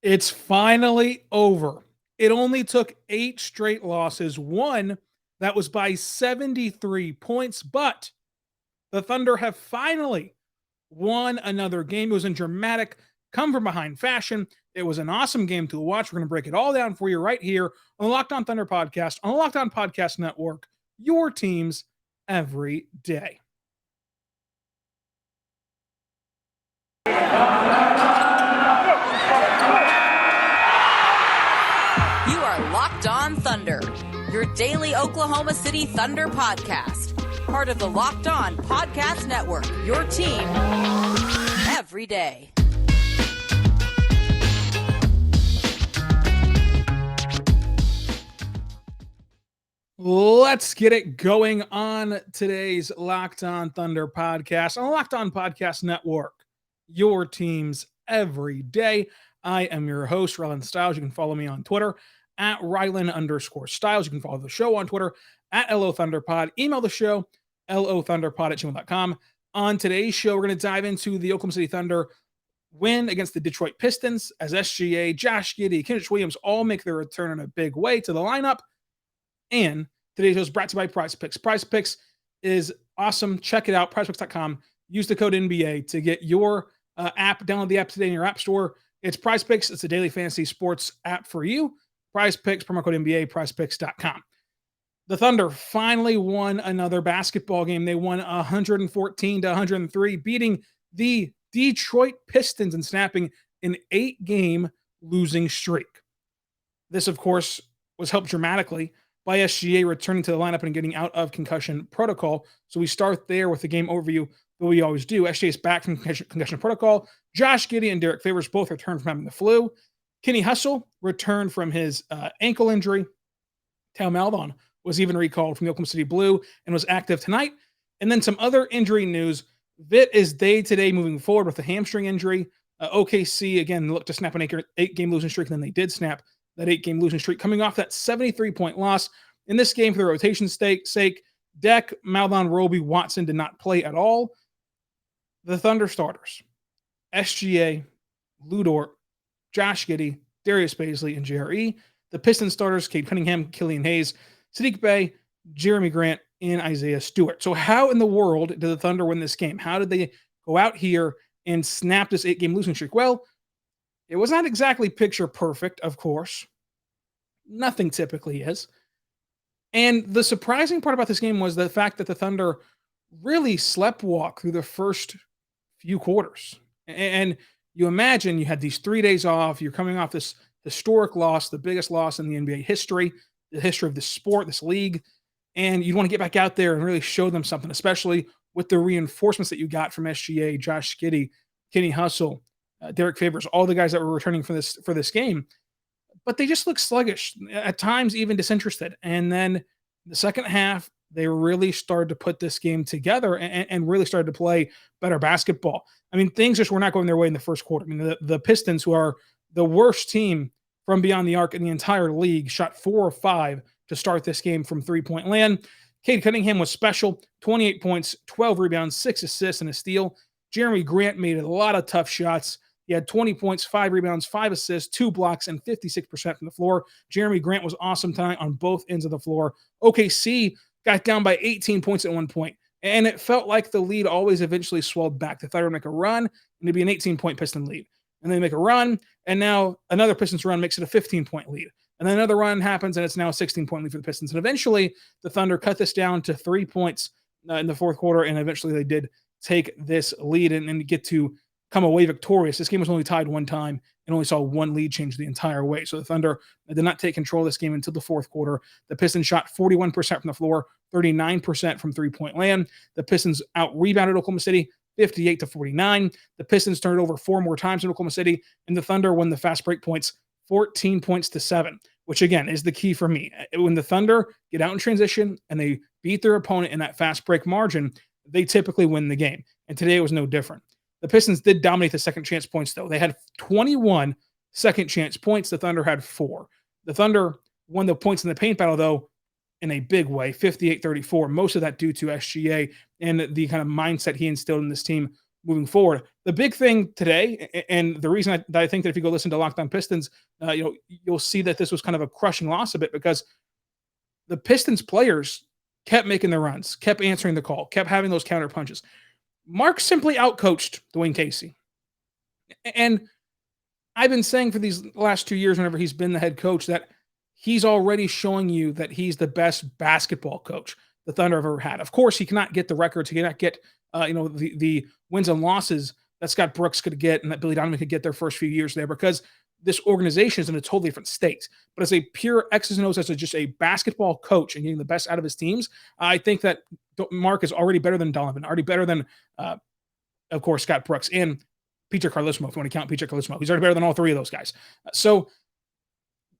It's finally over. It only took 8 straight losses, one that was by 73 points, but the Thunder have finally won another game. It was in dramatic, come from behind fashion. It was an awesome game to watch. We're going to break it all down for you right here on the Locked On Thunder podcast, on the Locked On Podcast Network, your teams every day. You are Locked On Thunder, your daily Oklahoma City Thunder podcast. Part of the Locked On Podcast Network, your team every day. Let's get it going on today's Locked On Thunder podcast on the Locked On Podcast Network, your teams every day. I am your host, Rylan Stiles. You can follow me on Twitter at Rylan_Stiles. You can follow the show on Twitter at LOThunderPod. Email the show, LOThunderPod@gmail.com. On today's show, we're going to dive into the Oklahoma City Thunder win against the Detroit Pistons as SGA, Josh Giddey, Kenrich Williams all make their return in a big way to the lineup. And today's show is brought to you by Prize Picks. Prize Picks is awesome. Check it out, prizepicks.com. Use the code NBA to get your app. Download the app today in your app store. It's Prize Picks. It's a daily fantasy sports app for you. Prize Picks, promo code NBA, prizepicks.com. The Thunder finally won another basketball game. They won 114-103, beating the Detroit Pistons and snapping an 8-game losing streak. This, of course, was helped dramatically by SGA returning to the lineup and getting out of concussion protocol. So we start there with the game overview that we always do. SGA is back from concussion protocol. Josh Giddey and Derrick Favors both returned from having the flu. Kenny Hustle returned from his ankle injury. Tal Maldon was even recalled from the Oklahoma City Blue and was active tonight. And then some other injury news. Vit is day-to-day moving forward with a hamstring injury. OKC, again, looked to snap an 8-game losing streak, and then they did snap that 8-game losing streak, coming off that 73-point loss. In this game, for the rotation sake, Deck, Maldon, Roby, Watson did not play at all. The Thunder starters, SGA, Lu Dort, Josh Giddey, Darius Bazley, and JRE. The Pistons starters, Cade Cunningham, Killian Hayes, Saddiq Bey, Jeremy Grant, and Isaiah Stewart. So how in the world did the Thunder win this game? How did they go out here and snap this 8-game losing streak? Well, it was not exactly picture perfect, of course. Nothing typically is. And the surprising part about this game was the fact that the Thunder really sleptwalked through the first few quarters. And you imagine you had these 3 days off. You're coming off this historic loss, the biggest loss in the NBA history, the history of this sport, this league. And you'd want to get back out there and really show them something, especially with the reinforcements that you got from SGA, Josh Giddey, Kenny Hustle, Derrick Favors, all the guys that were returning for this game. But they just looked sluggish, at times even disinterested. And then the second half, they really started to put this game together and really started to play better basketball. I mean, things just were not going their way in the first quarter. I mean, the Pistons, who are the worst team from beyond the arc in the entire league, shot 4 of 5 to start this game from three-point land. Cade Cunningham was special, 28 points, 12 rebounds, 6 assists, and a steal. Jeremy Grant made a lot of tough shots. He had 20 points, 5 rebounds, 5 assists, 2 blocks, and 56% from the floor. Jeremy Grant was awesome tonight on both ends of the floor. OKC got down by 18 points at one point, and it felt like the lead always eventually swelled back. The Thunder would make a run, and it'd be an 18-point Piston lead. And they make a run, and now another Pistons run makes it a 15-point lead. And then another run happens, and it's now a 16-point lead for the Pistons. And eventually, the Thunder cut this down to 3 points in the fourth quarter, and eventually they did take this lead and get to come away victorious. This game was only tied one time and only saw one lead change the entire way. So the Thunder did not take control of this game until the fourth quarter. The Pistons shot 41% from the floor, 39% from three-point land. The Pistons out-rebounded Oklahoma City 58-49. The Pistons turned it over 4 more times in Oklahoma City, and the Thunder won the fast break points 14 points to 7, which again is the key for me. When the Thunder get out in transition and they beat their opponent in that fast break margin, they typically win the game. And today it was no different. The Pistons did dominate the second chance points, though. They had 21 second chance points. The Thunder had 4. The Thunder won the points in the paint battle, though, in a big way, 58-34. Most of that due to SGA and the kind of mindset he instilled in this team moving forward. The big thing today, and the reason that I think that if you go listen to Locked On Pistons, you'll see that this was kind of a crushing loss a bit, because the Pistons players kept making the runs, kept answering the call, kept having those counter punches. Mark simply outcoached Dwayne Casey. And I've been saying for these last 2 years, whenever he's been the head coach, that he's already showing you that he's the best basketball coach the Thunder have ever had. Of course, he cannot get the records. He cannot get the wins and losses that Scott Brooks could get and that Billy Donovan could get their first few years there, because this organization is in a totally different state. But as a pure X's and O's, as just a basketball coach and getting the best out of his teams, I think that Mark is already better than Donovan, already better than, of course, Scott Brooks and Peter Carlesimo, if you want to count Peter Carlesimo. He's already better than all three of those guys. So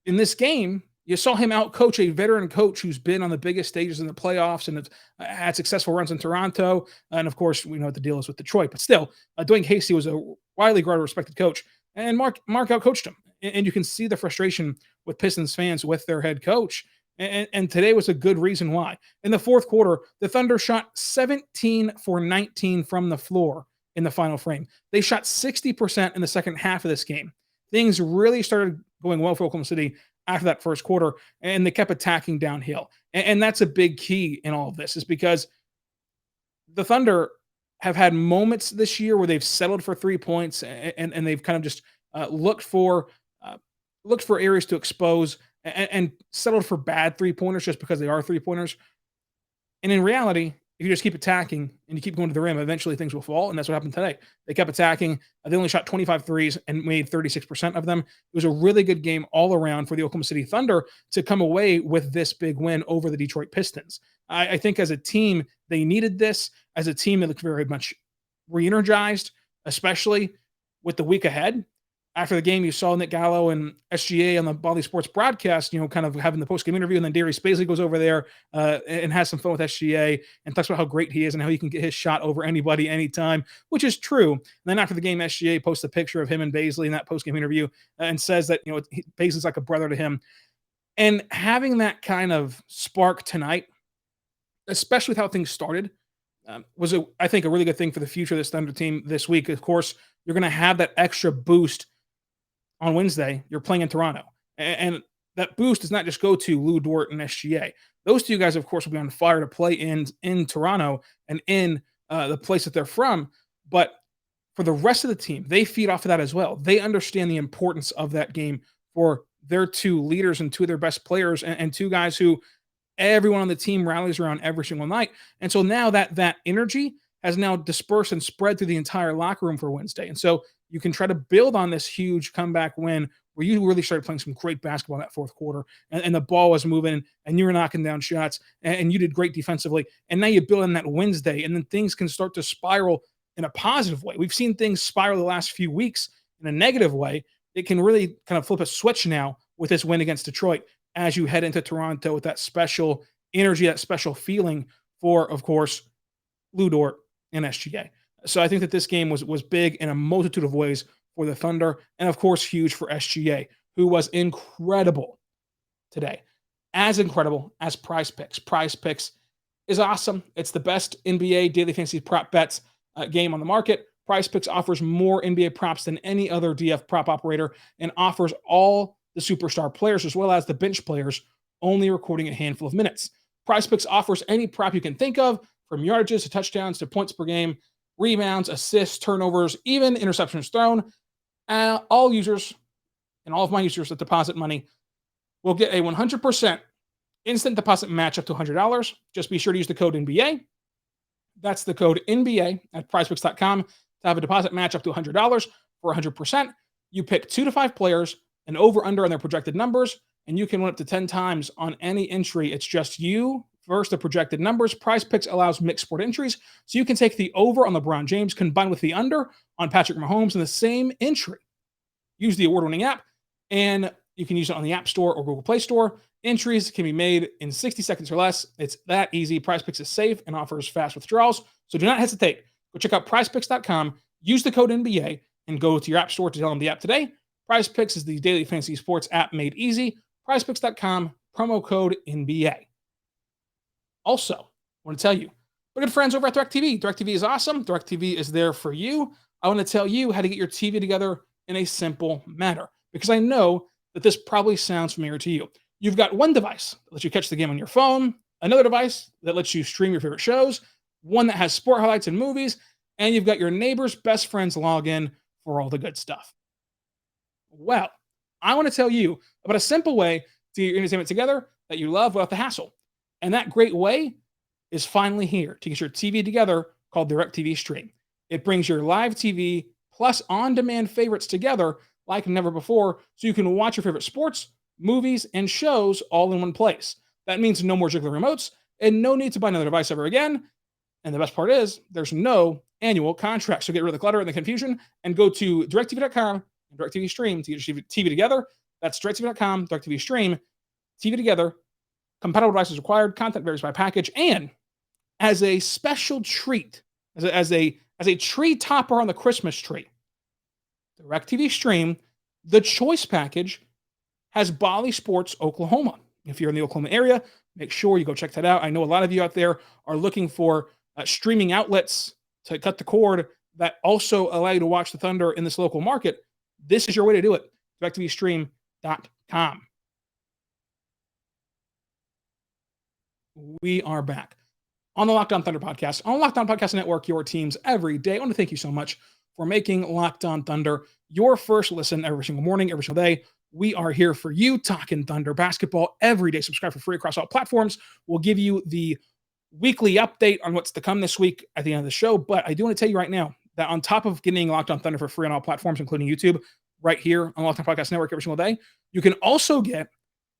in this game, you saw him outcoach a veteran coach who's been on the biggest stages in the playoffs and had successful runs in Toronto. And of course, we know what the deal is with Detroit. But still, Dwayne Casey was a widely regarded, respected coach, and Mark outcoached him. And you can see the frustration with Pistons fans with their head coach. And today was a good reason why. In the fourth quarter, the Thunder shot 17 for 19 from the floor in the final frame. They shot 60% in the second half of this game. Things really started going well for Oklahoma City after that first quarter, and they kept attacking downhill. And that's a big key in all of this, is because the Thunder have had moments this year where they've settled for 3 points and they've kind of just looked for areas to expose and settled for bad 3-pointers just because they are 3-pointers. And in reality, if you just keep attacking and you keep going to the rim, eventually things will fall. And that's what happened today. They kept attacking. They only shot 25 threes and made 36% of them. It was a really good game all around for the Oklahoma City Thunder to come away with this big win over the Detroit Pistons. I think as a team, they needed this. As a team, they looked very much re-energized, especially with the week ahead. After the game, you saw Nick Gallo and SGA on the Bally Sports broadcast, kind of having the post-game interview, and then Darius Bazley goes over there and has some fun with SGA and talks about how great he is and how he can get his shot over anybody, anytime, which is true. And then after the game, SGA posts a picture of him and Bazley in that post-game interview and says that, Bazley's like a brother to him. And having that kind of spark tonight, especially with how things started, was, I think, a really good thing for the future of this Thunder team this week. Of course, you're going to have that extra boost on Wednesday. You're playing in Toronto. And that boost does not just go to Lou Dort and SGA. Those two guys, of course, will be on fire to play in Toronto and in the place that they're from. But for the rest of the team, they feed off of that as well. They understand the importance of that game for their two leaders and two of their best players and two guys who everyone on the team rallies around every single night. And so now that energy has now dispersed and spread through the entire locker room for Wednesday. And so you can try to build on this huge comeback win where you really started playing some great basketball in that fourth quarter, and the ball was moving and you were knocking down shots and you did great defensively. And now you build on that Wednesday, and then things can start to spiral in a positive way. We've seen things spiral the last few weeks in a negative way. It can really kind of flip a switch now with this win against Detroit as you head into Toronto with that special energy, that special feeling for, of course, Lou Dort and SGA. So I think that this game was big in a multitude of ways for the Thunder, and of course huge for SGA, who was incredible today. As incredible as Prize Picks. Prize Picks is awesome. It's the best NBA daily fantasy prop bets game on the market. Prize Picks offers more NBA props than any other DF prop operator and offers all the superstar players as well as the bench players, only recording a handful of minutes. Prize Picks offers any prop you can think of, from yardages to touchdowns to points per game, rebounds, assists, turnovers, even interceptions thrown. All users and all of my users that deposit money will get a 100% instant deposit match up to $100. Just be sure to use the code NBA. That's the code NBA at prizepicks.com to have a deposit match up to $100 for 100%. You pick 2 to 5 players, an over-under on their projected numbers, and you can win up to 10 times on any entry. It's just you versus the projected numbers. Prize Picks allows mixed sport entries, so you can take the over on LeBron James combined with the under on Patrick Mahomes in the same entry. Use the award-winning app, and you can use it on the App Store or Google Play Store. Entries can be made in 60 seconds or less. It's that easy. Prize Picks is safe and offers fast withdrawals, so do not hesitate. Go check out prizepicks.com, use the code NBA, and go to your App Store to download the app today. Prize Picks is the daily fantasy sports app made easy. Prizepicks.com, promo code NBA. Also, I want to tell you, But good friends over at DirecTV. DirecTV is awesome. DirecTV is there for you. I want to tell you how to get your TV together in a simple manner, because I know that this probably sounds familiar to you. You've got one device that lets you catch the game on your phone, another device that lets you stream your favorite shows, one that has sport highlights and movies, and you've got your neighbor's best friend's login for all the good stuff. Well, I want to tell you about a simple way to get your entertainment together that you love without the hassle. And that great way is finally here to get your TV together, called DirecTV Stream. It brings your live TV plus on-demand favorites together like never before, so you can watch your favorite sports, movies, and shows all in one place. That means no more jiggling remotes and no need to buy another device ever again. And the best part is there's no annual contract. So get rid of the clutter and the confusion and go to directv.com and DirecTV Stream to get your TV together. That's directv.com, DirecTV Stream, TV together. Compatible devices required. Content varies by package. And as a special treat, as a tree topper on the Christmas tree, DirecTV Stream, the Choice package, has Bally Sports Oklahoma. If you're in the Oklahoma area, make sure you go check that out. I know a lot of you out there are looking for streaming outlets to cut the cord that also allow you to watch the Thunder in this local market. This is your way to do it. DirecTVStream.com. We are back on the Locked On Thunder podcast, on Locked On Podcast Network, your teams every day. I want to thank you so much for making Locked On Thunder your first listen every single morning, every single day. We are here for you, talking Thunder basketball every day. Subscribe for free across all platforms. We'll give you the weekly update on what's to come this week at the end of the show. But I do want to tell you right now that on top of getting Locked On Thunder for free on all platforms, including YouTube, right here on Locked On Podcast Network every single day, you can also get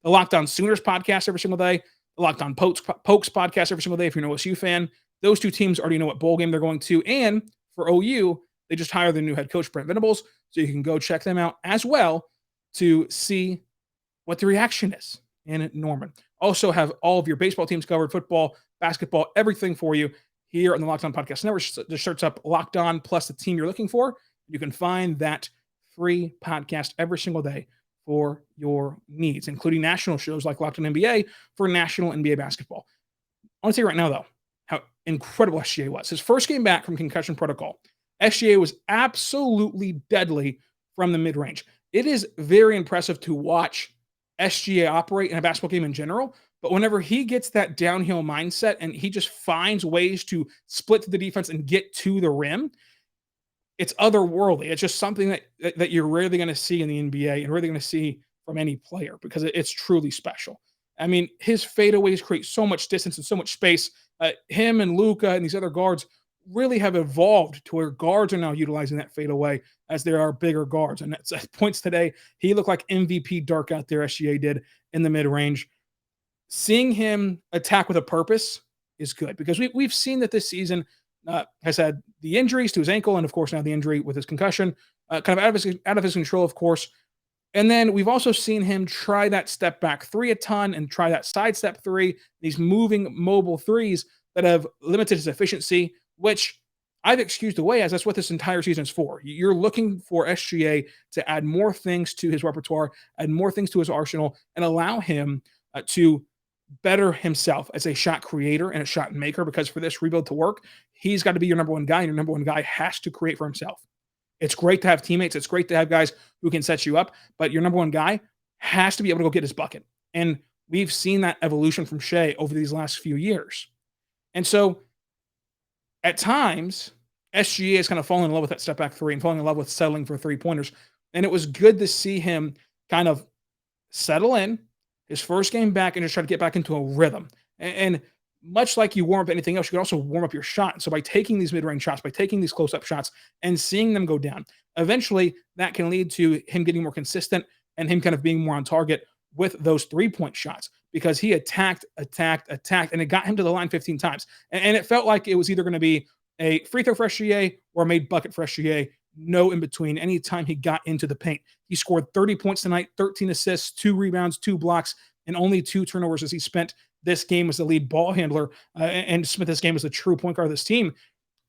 the Locked On Sooners podcast every single day, the Locked On Pokes podcast every single day if you're an OSU fan. Those two teams already know what bowl game they're going to. And for OU, they just hired their new head coach, Brent Venables, so you can go check them out as well to see what the reaction is in Norman. Also have all of your baseball teams covered, football, basketball, everything for you here on the Locked On Podcast Network. Just search up Locked On plus the team you're looking for. You can find that free podcast every single day for your needs, including national shows like Locked On NBA for national NBA basketball. I want to tell you right now, though, how incredible SGA was. His first game back from concussion protocol, SGA was absolutely deadly from the mid-range. It is very impressive to watch SGA operate in a basketball game in general, but whenever he gets that downhill mindset and he just finds ways to split to the defense and get to the rim, it's otherworldly. It's just something that you're rarely going to see in the NBA and rarely going to see from any player because it's truly special. I mean, his fadeaways create so much distance and so much space. Him and Luka and these other guards really have evolved to where guards are now utilizing that fadeaway as there are bigger guards. And at points today, he looked like MVP Dark out there, SGA did, in the mid-range. Seeing him attack with a purpose is good because we've seen that this season has had the injuries to his ankle and, of course, now the injury with his concussion, kind of out of his control, of course. And then we've also seen him try that step back three a ton and try that side step three, these moving mobile threes that have limited his efficiency, which I've excused away as that's what this entire season is for. You're looking for SGA to add more things to his repertoire, add more things to his arsenal, and allow him to better himself as a shot creator and a shot maker, because for this rebuild to work, he's got to be your number one guy, and your number one guy has to create for himself. It's great to have teammates. It's great to have guys who can set you up, but your number one guy has to be able to go get his bucket. And we've seen that evolution from Shai over these last few years. And so at times, SGA is kind of falling in love with that step back three and falling in love with settling for three-pointers. And it was good to see him kind of settle in his first game back and just try to get back into a rhythm. And much like you warm up anything else, you can also warm up your shot. And so by taking these mid-range shots, by taking these close-up shots and seeing them go down, eventually that can lead to him getting more consistent and him kind of being more on target with those three-point shots, because he attacked, and it got him to the line 15 times. And it felt like it was either going to be a free throw for SGA or a made bucket for SGA, no in between. Anytime he got into the paint, he scored 30 points tonight, 13 assists, 2 rebounds, 2 blocks, and only 2 turnovers as he spent this game as the lead ball handler and spent this game as the true point guard of this team.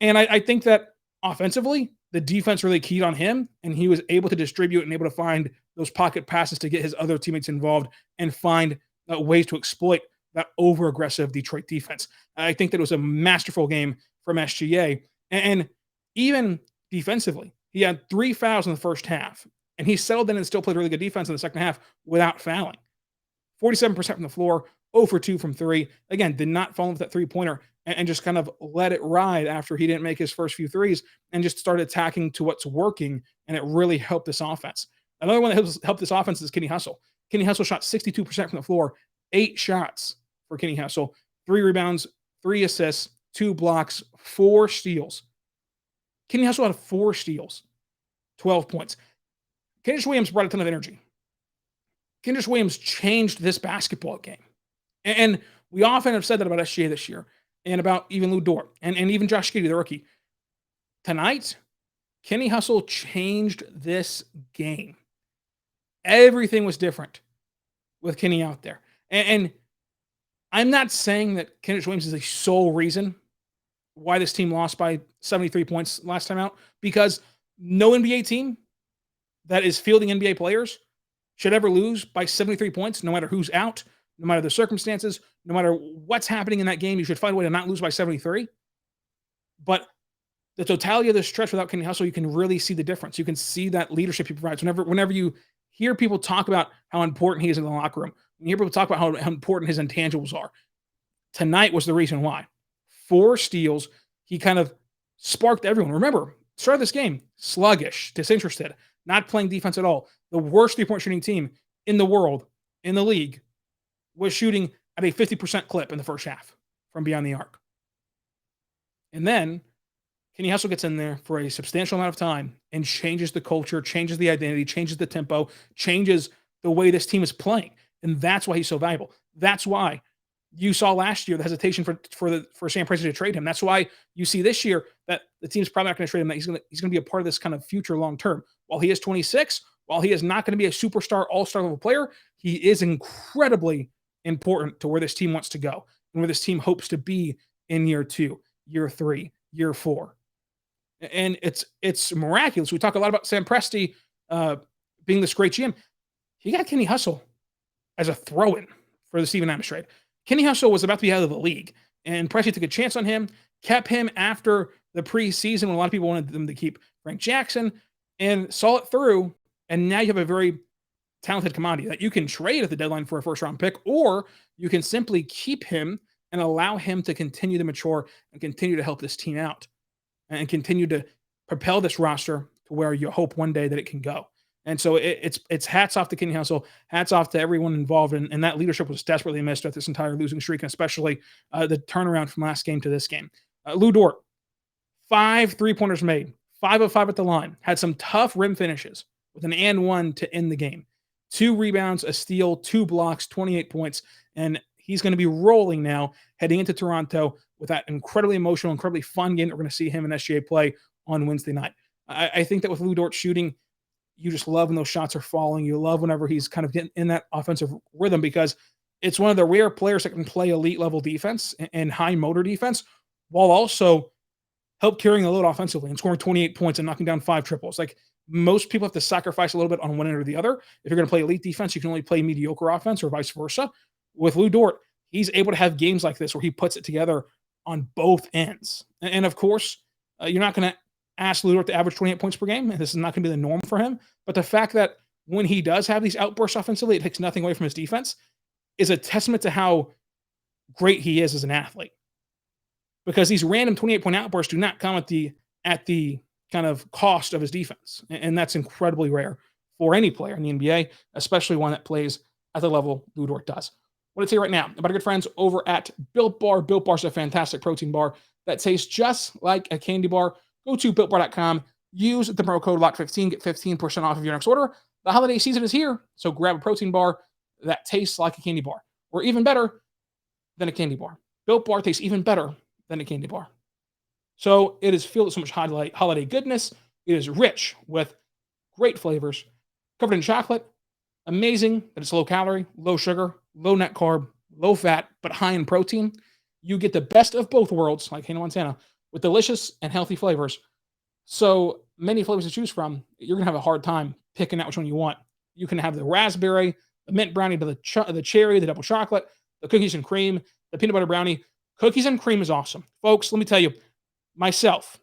And I think that offensively, the defense really keyed on him, and he was able to distribute and able to find those pocket passes to get his other teammates involved and find ways to exploit that over-aggressive Detroit defense. I think that it was a masterful game from SGA. And even defensively, he had 3 fouls in the first half, and he settled in and still played really good defense in the second half without fouling. 47% from the floor, 0 for 2 from 3. Again, did not fall into that three-pointer and just kind of let it ride after he didn't make his first few threes and just started attacking to what's working, and it really helped this offense. Another one that helped this offense is Kenny Hustle. Kenny Hustle shot 62% from the floor, 8 shots for Kenny Hustle, 3 rebounds, 3 assists, 2 blocks, 4 steals. Kenny Hustle had 4 steals, 12 points. Kenrich Williams brought a ton of energy. Kenrich Williams changed this basketball game. And we often have said that about SGA this year and about even Lu Dort and even Josh Giddey, the rookie. Tonight, Kenny Hustle changed this game. Everything was different with Kenny out there. And I'm not saying that Kenrich Williams is the sole reason why this team lost by 73 points last time out, because no NBA team that is fielding NBA players should ever lose by 73 points, no matter who's out, no matter the circumstances, no matter what's happening in that game. You should find a way to not lose by 73. But the totality of this stretch without Kenny Hustle, you can really see the difference. You can see that leadership he provides. Whenever you hear people talk about how important he is in the locker room, when you hear people talk about how important his intangibles are, tonight was the reason why. 4 steals. He kind of sparked everyone. Remember, start of this game, sluggish, disinterested, not playing defense at all. The worst three-point shooting team in the world, in the league, was shooting at a 50% clip in the first half from beyond the arc. And then Kenny Hustle gets in there for a substantial amount of time and changes the culture, changes the identity, changes the tempo, changes the way this team is playing. And that's why he's so valuable. That's why you saw last year the hesitation for Sam Presti to trade him. That's why you see this year that the team's probably not going to trade him. That he's going to be a part of this kind of future long term. While he is 26, while he is not going to be a superstar, all-star level player, he is incredibly important to where this team wants to go and where this team hopes to be in year 2, year 3, year 4. And it's miraculous. We talk a lot about Sam Presti being this great GM. He got Kenny Hustle as a throw-in for the Steven Adams trade. Kenny Hustle was about to be out of the league, and Presti took a chance on him, kept him after the preseason when a lot of people wanted them to keep Frank Jackson, and saw it through, and now you have a very talented commodity that you can trade at the deadline for a first-round pick, or you can simply keep him and allow him to continue to mature and continue to help this team out and continue to propel this roster to where you hope one day that it can go. And so it's hats off to Kenny Hustle, hats off to everyone involved, and that leadership was desperately missed at this entire losing streak, and especially the turnaround from last game to this game. Lu Dort, 5 3-pointers made, 5 of 5 at the line, had some tough rim finishes with an and one to end the game. 2 rebounds, a steal, 2 blocks, 28 points, and he's going to be rolling now heading into Toronto with that incredibly emotional, incredibly fun game that we're going to see him and SGA play on Wednesday night. I think that with Lu Dort shooting, you just love when those shots are falling. You love whenever he's kind of getting in that offensive rhythm, because it's one of the rare players that can play elite level defense and high motor defense while also help carrying the load offensively and scoring 28 points and knocking down 5 triples. Like, most people have to sacrifice a little bit on one end or the other. If you're going to play elite defense, you can only play mediocre offense, or vice versa. With Lu Dort, he's able to have games like this where he puts it together on both ends. And of course, you're not going to ask Lu Dort to average 28 points per game, and this is not going to be the norm for him. But the fact that when he does have these outbursts offensively, it takes nothing away from his defense, is a testament to how great he is as an athlete. Because these random 28-point outbursts do not come at the kind of cost of his defense. And that's incredibly rare for any player in the NBA, especially one that plays at the level Lu Dort does. What I'd say right now about our good friends over at Built Bar. Built Bar is a fantastic protein bar that tastes just like a candy bar. Go to BuiltBar.com, use the promo code LOCK15, get 15% off of your next order. The holiday season is here, so grab a protein bar that tastes like a candy bar, or even better than a candy bar. Built Bar tastes even better than a candy bar. So it is filled with so much holiday goodness. It is rich with great flavors, covered in chocolate. Amazing that it's low calorie, low sugar, low net carb, low fat, but high in protein. You get the best of both worlds, like Hannah Montana, with delicious and healthy flavors. So many flavors to choose from. You're going to have a hard time picking out which one you want. You can have the raspberry, the mint brownie, the cherry, the double chocolate. the cookies and cream, the peanut butter brownie. Cookies and cream is awesome. Folks, let me tell you, myself,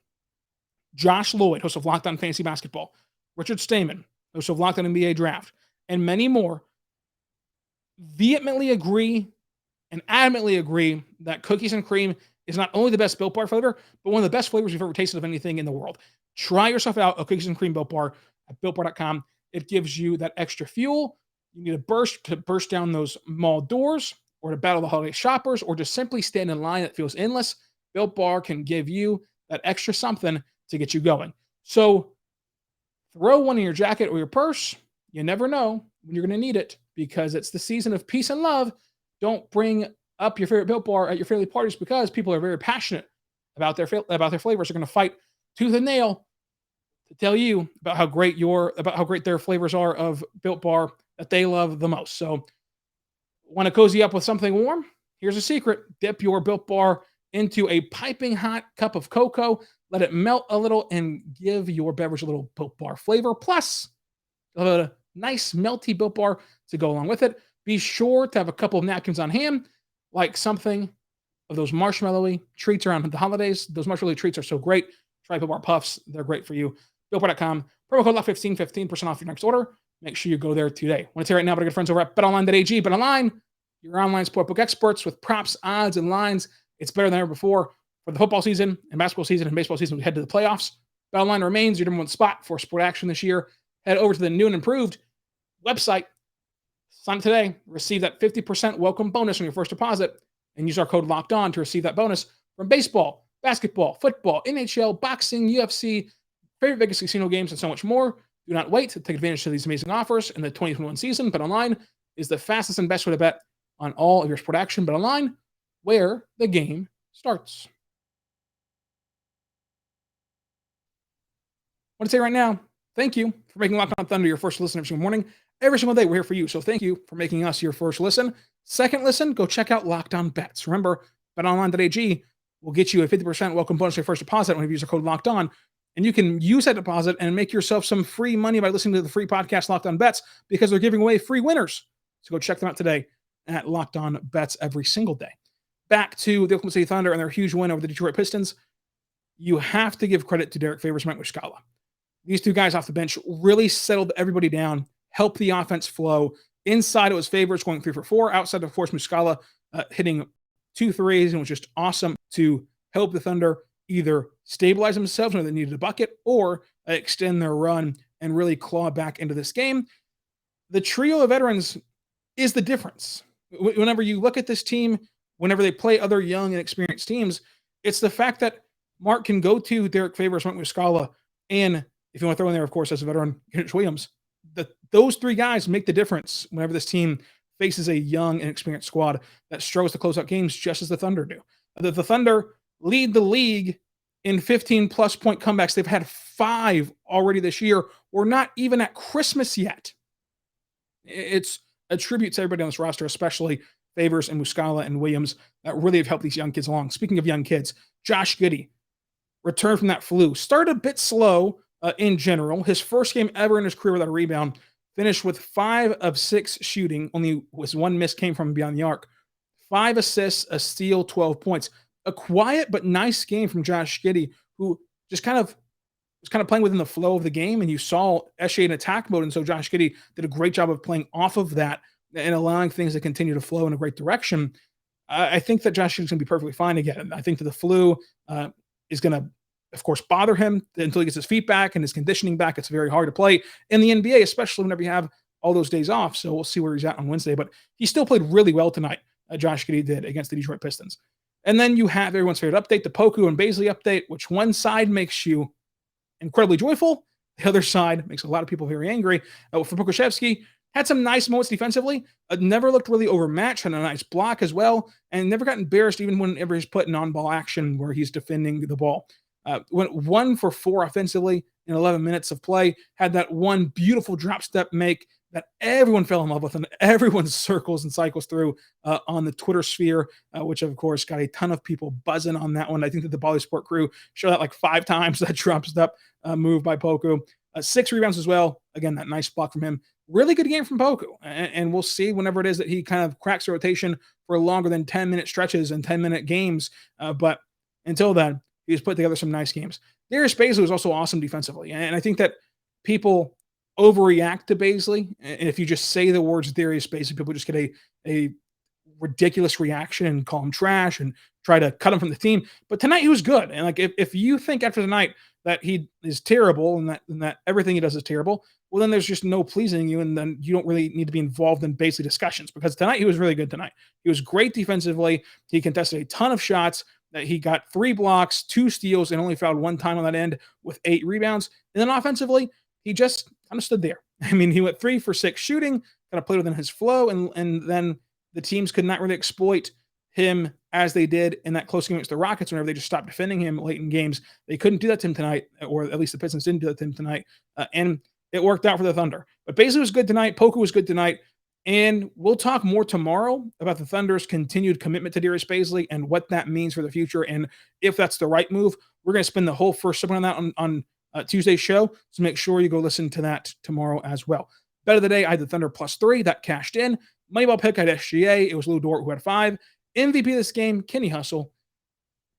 Josh Lloyd, host of Locked On Fantasy Basketball, Richard Stamen, host of Locked On NBA Draft, and many more, vehemently agree and adamantly agree that cookies and cream is not only the best Built Bar flavor, but one of the best flavors you've ever tasted of anything in the world. Try yourself out a cookies and cream Built Bar at BuiltBar.com. It gives you that extra fuel. You need a burst to burst down those mall doors, or to battle the holiday shoppers, or just simply stand in line that feels endless. Built Bar can give you that extra something to get you going. So throw one in your jacket or your purse. You never know when you're going to need it, because it's the season of peace and love. Don't bring up your favorite Built Bar at your family parties, because people are very passionate about their flavors. They're going to fight tooth and nail to tell you about how great their flavors are of Built Bar that they love the most. So, want to cozy up with something warm? Here's a secret. Dip your Built Bar into a piping hot cup of cocoa. Let it melt a little and give your beverage a little Built Bar flavor. Plus, a nice melty Built Bar to go along with it. Be sure to have a couple of napkins on hand, like something of those marshmallowy treats around the holidays. Those marshmallowy treats are so great. Try Built Bar Puffs. They're great for you. BuiltBar.com. Promo code LOCK15, 15% off your next order. Make sure you go there today. I want to tell you right now about our good friends over at BetOnline.ag. BetOnline, your online sportbook experts with props, odds, and lines. It's better than ever before. For the football season and basketball season and baseball season, we head to the playoffs. BetOnline remains your number one spot for sport action this year. Head over to the new and improved website. Sign up today. Receive that 50% welcome bonus on your first deposit, and use our code LOCKEDON to receive that bonus from baseball, basketball, football, NHL, boxing, UFC, favorite Vegas casino games, and so much more. Do not wait to take advantage of these amazing offers in the 2021 season. BetOnline is the fastest and best way to bet on all of your sport action. BetOnline, where the game starts. I want to say right now, thank you for making Locked On Thunder your first listen every single morning. Every single day, we're here for you. So thank you for making us your first listen. Second listen, go check out Locked On Bets. Remember, BetOnline.ag will get you a 50% welcome bonus on your first deposit when you use the code Locked On. And you can use that deposit and make yourself some free money by listening to the free podcast Locked On Bets, because they're giving away free winners. So go check them out today at Locked On Bets every single day. Back to the Oklahoma City Thunder and their huge win over the Detroit Pistons. You have to give credit to Derrick Favors and Muscala. These two guys off the bench really settled everybody down, helped the offense flow. Inside, it was Favors going 3 for 4. Outside, of course, Muscala hitting 2 threes, and it was just awesome to help the Thunder either stabilize themselves when they needed a bucket, or extend their run and really claw back into this game. The trio of veterans is the difference. Whenever you look at this team, whenever they play other young and experienced teams, it's the fact that Mark can go to Derrick Favors, Muscala, and if you want to throw in there, of course, as a veteran, Kenrich Williams, those three guys make the difference whenever this team faces a young and experienced squad that struggles to close out games, just as the Thunder do. The Thunder lead the league in 15-plus point comebacks. They've had 5 already this year. We're not even at Christmas yet. It's a tribute to everybody on this roster, especially Favors and Muscala and Williams, that really have helped these young kids along. Speaking of young kids, Josh Giddey returned from that flu. Started a bit slow in general. His first game ever in his career without a rebound. Finished with 5 of 6 shooting. Only was 1 miss came from beyond the arc. 5 assists, a steal, 12 points. A quiet but nice game from Josh Giddey, who just was playing within the flow of the game, and you saw SGA in attack mode, and so Josh Giddey did a great job of playing off of that and allowing things to continue to flow in a great direction. I think that Josh Giddey's going to be perfectly fine again. I think that the flu is going to, of course, bother him until he gets his feet back and his conditioning back. It's very hard to play in the NBA, especially whenever you have all those days off. So we'll see where he's at on Wednesday. But he still played really well tonight, Josh Giddey did, against the Detroit Pistons. And then you have everyone's favorite update, the Poku and Bazley update, which one side makes you incredibly joyful. The other side makes a lot of people very angry. For Pokusevski, had some nice moments defensively, never looked really overmatched, had a nice block as well, and never got embarrassed even whenever he's put in on-ball action where he's defending the ball. Went 1 for 4 offensively in 11 minutes of play, had that one beautiful drop step make that everyone fell in love with and everyone circles and cycles through on the Twitter sphere, which of course got a ton of people buzzing on that one. I think that the Bally Sport crew showed that like 5 times, that drop step move by Poku. 6 rebounds as well. Again, that nice block from him. Really good game from Poku. And we'll see whenever it is that he kind of cracks the rotation for longer than 10-minute stretches and 10-minute games. But until then, he's put together some nice games. Darius Bazley was also awesome defensively. And I think that people overreact to Bazley. And if you just say the words Darius Bazley, people just get a ridiculous reaction and call him trash and try to cut him from the team. But tonight he was good. And like if you think after tonight that he is terrible and that everything he does is terrible, well, then there's just no pleasing you, and then you don't really need to be involved in Bazley discussions, because tonight he was really good tonight. He was great defensively. He contested a ton of shots. That he got 3 blocks, 2 steals, and only fouled 1 time on that end with 8 rebounds. And then offensively, he just kind of stood there. I mean, he went 3 for 6 shooting, kind of played within his flow, and then the teams could not really exploit him as they did in that close game against the Rockets whenever they just stopped defending him late in games. They couldn't do that to him tonight, or at least the Pistons didn't do that to him tonight, and it worked out for the Thunder. But Bazley was good tonight. Poku was good tonight. And we'll talk more tomorrow about the Thunder's continued commitment to Darius Bazley and what that means for the future, and if that's the right move. We're going to spend the whole first segment on that on Tuesday's show, so make sure you go listen to that tomorrow as well. Bet of the day, I had the Thunder +3. That cashed in. Moneyball pick, I had SGA. It was Lou Dort who had 5. MVP of this game, Kenny Hustle.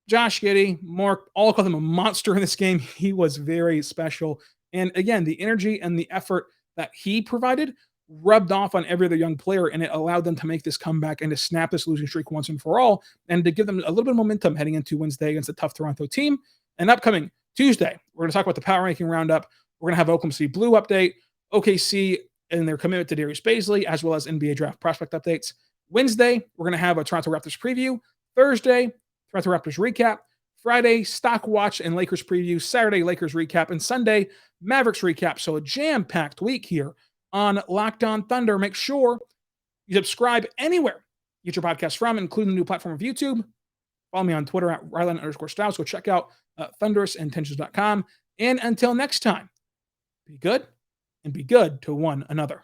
Josh Giddey, Mark, all call him a monster in this game. He was very special. And again, the energy and the effort that he provided rubbed off on every other young player, and it allowed them to make this comeback and to snap this losing streak once and for all, and to give them a little bit of momentum heading into Wednesday against a tough Toronto team. And upcoming Tuesday, we're going to talk about the power ranking roundup. We're going to have Oklahoma City Blue update, OKC and their commitment to Darius Bazley, as well as NBA draft prospect updates. Wednesday, we're going to have a Toronto Raptors preview. Thursday, Toronto Raptors recap. Friday, Stock Watch and Lakers preview. Saturday, Lakers recap. And Sunday, Mavericks recap. So a jam-packed week here on Locked On Thunder. Make sure you subscribe anywhere you get your podcast from, including the new platform of YouTube. Follow me on Twitter at Rylan_Stiles. Go check out thunderousintentions.com. And until next time, be good and be good to one another.